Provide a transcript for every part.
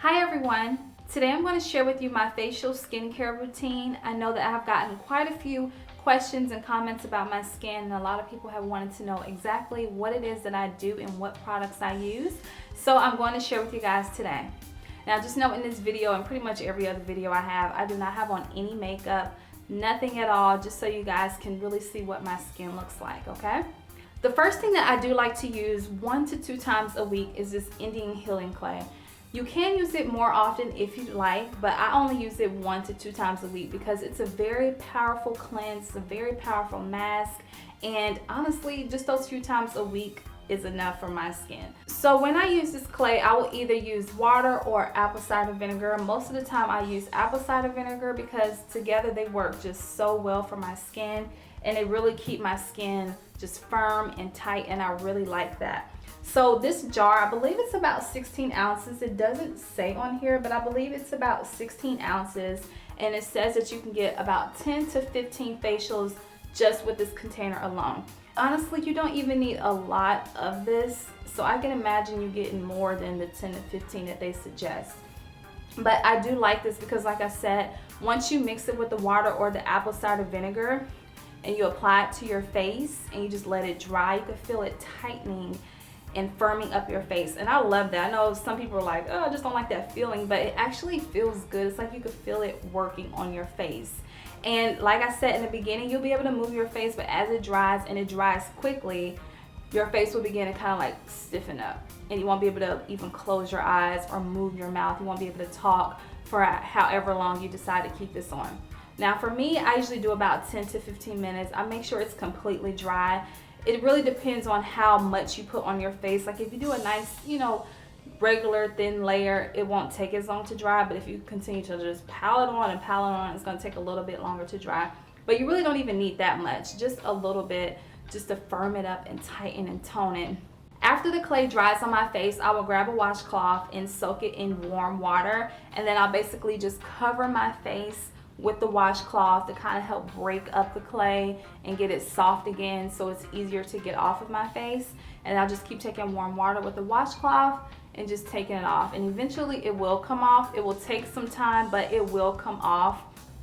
Hi everyone! Today I'm going to share with you my facial skincare routine. I know that I have gotten quite a few questions and comments about my skin, and a lot of people have wanted to know exactly what it is that I do and what products I use. So I'm going to share with you guys today. Now just know in this video and pretty much every other video I do not have on any makeup, nothing at all, just so you guys can really see what my skin looks like, okay? The first thing that I do like to use 1 to 2 times a week is this Indian healing clay. You can use it more often if you'd like, but I only use it 1 to 2 times a week because it's a very powerful cleanse, a very powerful mask, and honestly, just those few times a week is enough for my skin. So when I use this clay, I will either use water or apple cider vinegar. Most of the time I use apple cider vinegar because together they work just so well for my skin, and they really keep my skin just firm and tight, and I really like that. So this jar, I believe it's about 16 ounces. It doesn't say on here, but I believe it's about 16 ounces. And it says that you can get about 10 to 15 facials just with this container alone. Honestly, you don't even need a lot of this. So I can imagine you getting more than the 10 to 15 that they suggest. But I do like this because, like I said, once you mix it with the water or the apple cider vinegar and you apply it to your face and you just let it dry, you can feel it tightening and firming up your face, and I love that. I know some people are like, oh, I just don't like that feeling, but it actually feels good. It's like you could feel it working on your face. And like I said in the beginning, you'll be able to move your face, but as it dries, and it dries quickly, your face will begin to kind of like stiffen up, and you won't be able to even close your eyes or move your mouth. You won't be able to talk for however long you decide to keep this on. Now for me, I usually do about 10 to 15 minutes. I make sure it's completely dry. It really depends on how much you put on your face. Like if you do a nice, regular thin layer, it won't take as long to dry. But if you continue to just pile it on, it's going to take a little bit longer to dry. But you really don't even need that much, just a little bit, just to firm it up and tighten and tone it. After the clay dries on my face, I will grab a washcloth and soak it in warm water, and then I'll basically just cover my face with the washcloth to kind of help break up the clay and get it soft again, so it's easier to get off of my face. And I'll just keep taking warm water with the washcloth and just taking it off, and eventually it will come off. It will take some time, but it will come off.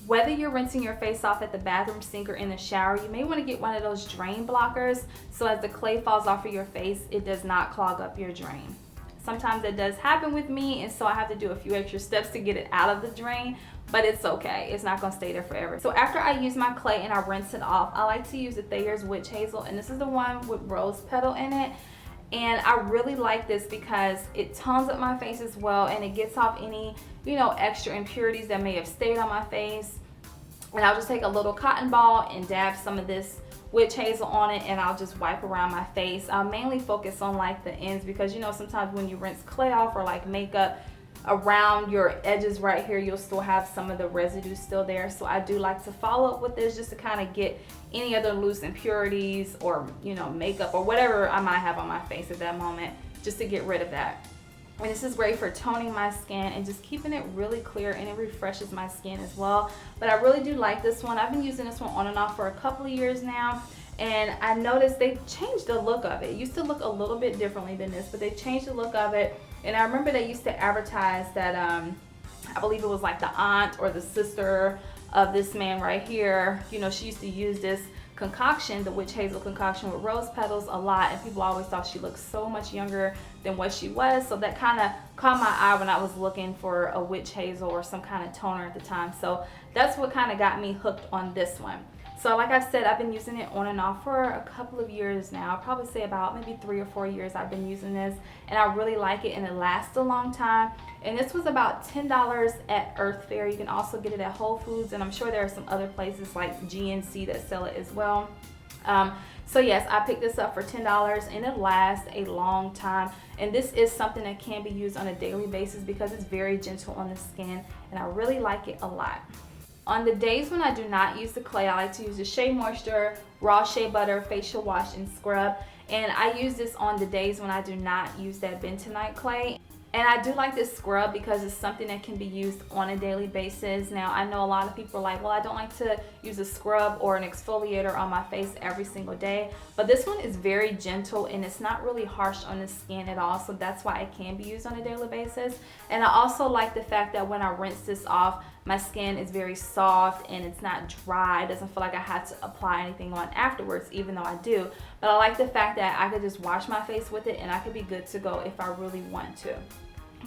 Whether you're rinsing your face off at the bathroom sink or in the shower, you may want to get one of those drain blockers, so as the clay falls off of your face, it does not clog up your drain. Sometimes that does happen with me, and so I have to do a few extra steps to get it out of the drain, but it's okay. It's not going to stay there forever. So after I use my clay and I rinse it off, I like to use the Thayer's Witch Hazel, and this is the one with rose petal in it. And I really like this because it tones up my face as well, and it gets off any, extra impurities that may have stayed on my face. And I'll just take a little cotton ball and dab some of this witch hazel on it, and I'll just wipe around my face. I'll mainly focus on like the ends because sometimes when you rinse clay off or like makeup, around your edges right here, you'll still have some of the residue still there. So I do like to follow up with this just to kind of get any other loose impurities or makeup or whatever I might have on my face at that moment, just to get rid of that. And this is great for toning my skin and just keeping it really clear, and it refreshes my skin as well. But I really do like this one. I've been using this one on and off for a couple of years now, and I noticed they changed the look of it. It used to look a little bit differently than this, but they changed the look of it. And I remember they used to advertise that, I believe it was like the aunt or the sister of this man right here, she used to use this concoction, the witch hazel concoction with rose petals, a lot, and people always thought she looked so much younger than what she was. So that kind of caught my eye when I was looking for a witch hazel or some kind of toner at the time. So that's what kind of got me hooked on this one. So like I said, I've been using it on and off for a couple of years now. I'll probably say about maybe 3 or 4 years I've been using this, and I really like it, and it lasts a long time. And this was about $10 at Earth Fare. You can also get it at Whole Foods, and I'm sure there are some other places like GNC that sell it as well. So yes, I picked this up for $10, and it lasts a long time. And this is something that can be used on a daily basis because it's very gentle on the skin, and I really like it a lot. On the days when I do not use the clay, I like to use the SheaMoisture Raw Shea Butter Facial Wash and Scrub. And I use this on the days when I do not use that bentonite clay. And I do like this scrub because it's something that can be used on a daily basis. Now, I know a lot of people are like, well, I don't like to use a scrub or an exfoliator on my face every single day. But this one is very gentle and it's not really harsh on the skin at all. So that's why it can be used on a daily basis. And I also like the fact that when I rinse this off, my skin is very soft and it's not dry. It doesn't feel like I have to apply anything on afterwards, even though I do. But I like the fact that I could just wash my face with it and I could be good to go if I really want to.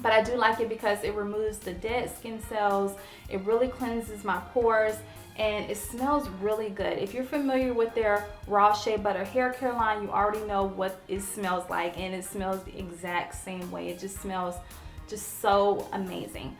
But I do like it because it removes the dead skin cells. It really cleanses my pores and it smells really good. If you're familiar with their raw shea butter hair care line, you already know what it smells like, and it smells the exact same way. It just smells just so amazing.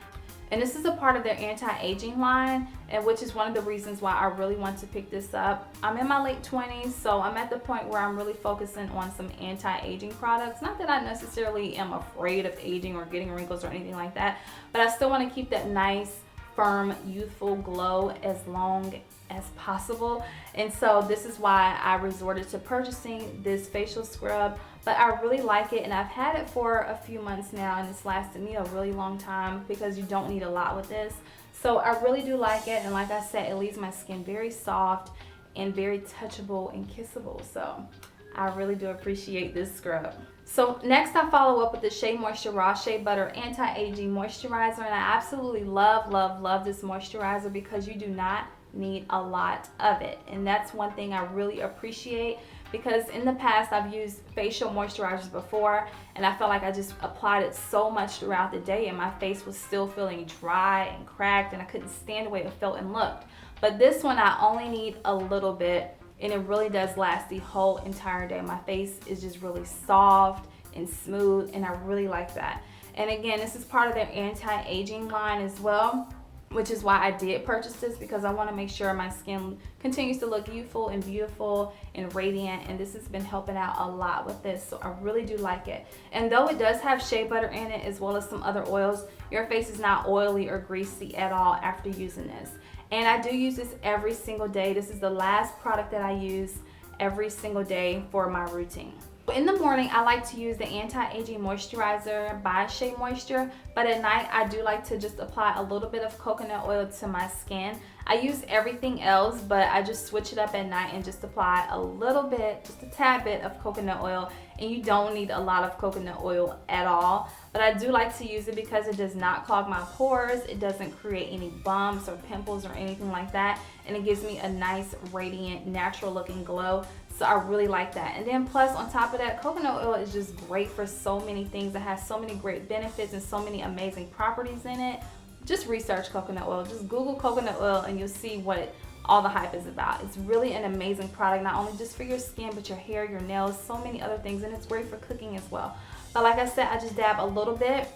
And this is a part of their anti-aging line, and which is one of the reasons why I really want to pick this up. I'm in my late 20s, so I'm at the point where I'm really focusing on some anti-aging products. Not that I necessarily am afraid of aging or getting wrinkles or anything like that, but I still want to keep that nice, firm, youthful glow as long as possible. And so this is why I resorted to purchasing this facial scrub. But I really like it, and I've had it for a few months now, and it's lasted me a really long time because you don't need a lot with this. So I really do like it, and like I said, it leaves my skin very soft and very touchable and kissable. So I really do appreciate this scrub. So next I follow up with the SheaMoisture Raw Shea Butter Anti-Aging Moisturizer, and I absolutely love this moisturizer because you do not need a lot of it. And that's one thing I really appreciate, because in the past I've used facial moisturizers before and I felt like I just applied it so much throughout the day and my face was still feeling dry and cracked and I couldn't stand the way it felt and looked. But this one I only need a little bit and it really does last the whole entire day. My face is just really soft and smooth and I really like that. And again, this is part of their anti-aging line as well, which is why I did purchase this, because I want to make sure my skin continues to look youthful and beautiful and radiant, and this has been helping out a lot with this, so I really do like it. And though it does have shea butter in it as well as some other oils, your face is not oily or greasy at all after using this. And I do use this every single day. This is the last product that I use every single day for my routine. In the morning, I like to use the Anti-Aging Moisturizer by SheaMoisture, but at night, I do like to just apply a little bit of coconut oil to my skin. I use everything else, but I just switch it up at night and just apply a little bit, just a tad bit of coconut oil, and you don't need a lot of coconut oil at all. But I do like to use it because it does not clog my pores, it doesn't create any bumps or pimples or anything like that, and it gives me a nice, radiant, natural looking glow. So I really like that. And then plus on top of that, coconut oil is just great for so many things. It has so many great benefits and so many amazing properties in it. Just research coconut oil. Just Google coconut oil and you'll see what all the hype is about. It's really an amazing product, not only just for your skin, but your hair, your nails, so many other things. And it's great for cooking as well. But like I said, I just dab a little bit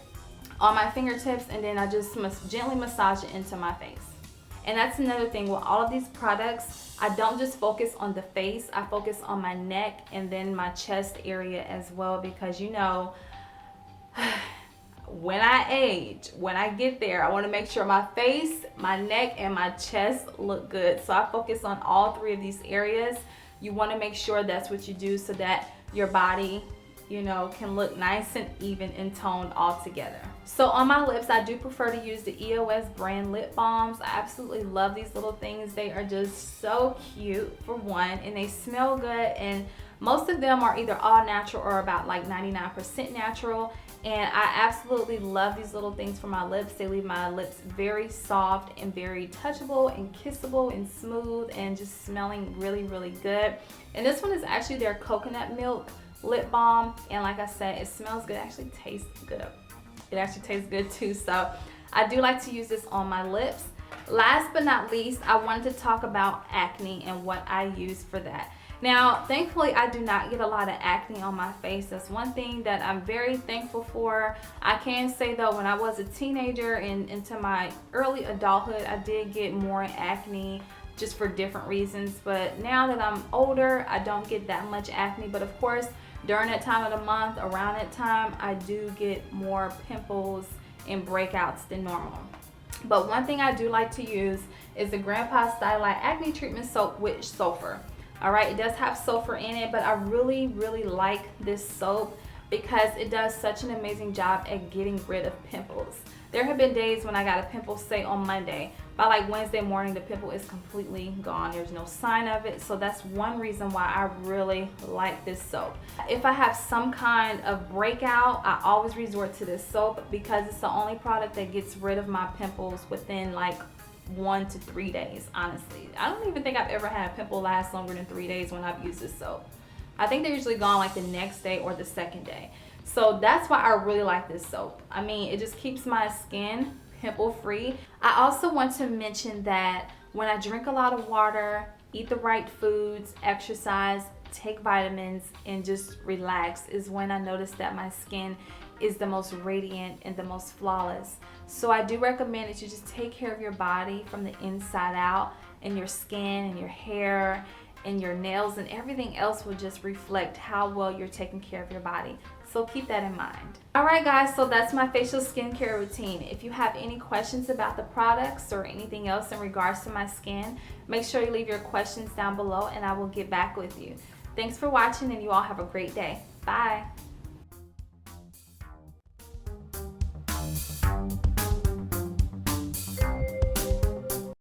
on my fingertips and then I just gently massage it into my face. And that's another thing with all of these products, I don't just focus on the face, I focus on my neck and then my chest area as well, because you know, when I age, when I get there, I want to make sure my face, my neck, and my chest look good. So I focus on all three of these areas. You want to make sure that's what you do so that your body, you know, can look nice and even and toned all together. So on my lips, I do prefer to use the EOS brand lip balms. I absolutely love these little things. They are just so cute for one, and they smell good, and most of them are either all natural or about like 99% natural. And I absolutely love these little things for my lips. They leave my lips very soft and very touchable and kissable and smooth and just smelling really, really good. And this one is actually their coconut milk lip balm, and like I said, it smells good. It actually tastes good. It actually tastes good too. So I do like to use this on my lips. Last but not least, I wanted to talk about acne and what I use for that. Now, thankfully, I do not get a lot of acne on my face. That's one thing that I'm very thankful for. I can say though, when I was a teenager and into my early adulthood, I did get more acne just for different reasons. But now that I'm older, I don't get that much acne. But of course, during that time of the month, around that time, I do get more pimples and breakouts than normal. But one thing I do like to use is the Grandpa Stylight Acne Treatment Soap with Sulfur. All right, it does have sulfur in it, but I really, really like this soap because it does such an amazing job at getting rid of pimples. There have been days when I got a pimple, say on Monday. By like Wednesday morning, the pimple is completely gone. There's no sign of it. So that's one reason why I really like this soap. If I have some kind of breakout, I always resort to this soap because it's the only product that gets rid of my pimples within like 1 to 3 days, honestly. I don't even think I've ever had a pimple last longer than 3 days when I've used this soap. I think they're usually gone like the next day or the second day. So that's why I really like this soap. I mean, it just keeps my skin pimple free. I also want to mention that when I drink a lot of water, eat the right foods, exercise, take vitamins, and just relax is when I notice that my skin is the most radiant and the most flawless. So I do recommend that you just take care of your body from the inside out, and your skin and your hair and your nails and everything else will just reflect how well you're taking care of your body. So keep that in mind. Alright guys, so that's my facial skincare routine. If you have any questions about the products or anything else in regards to my skin, make sure you leave your questions down below and I will get back with you. Thanks for watching and you all have a great day. Bye.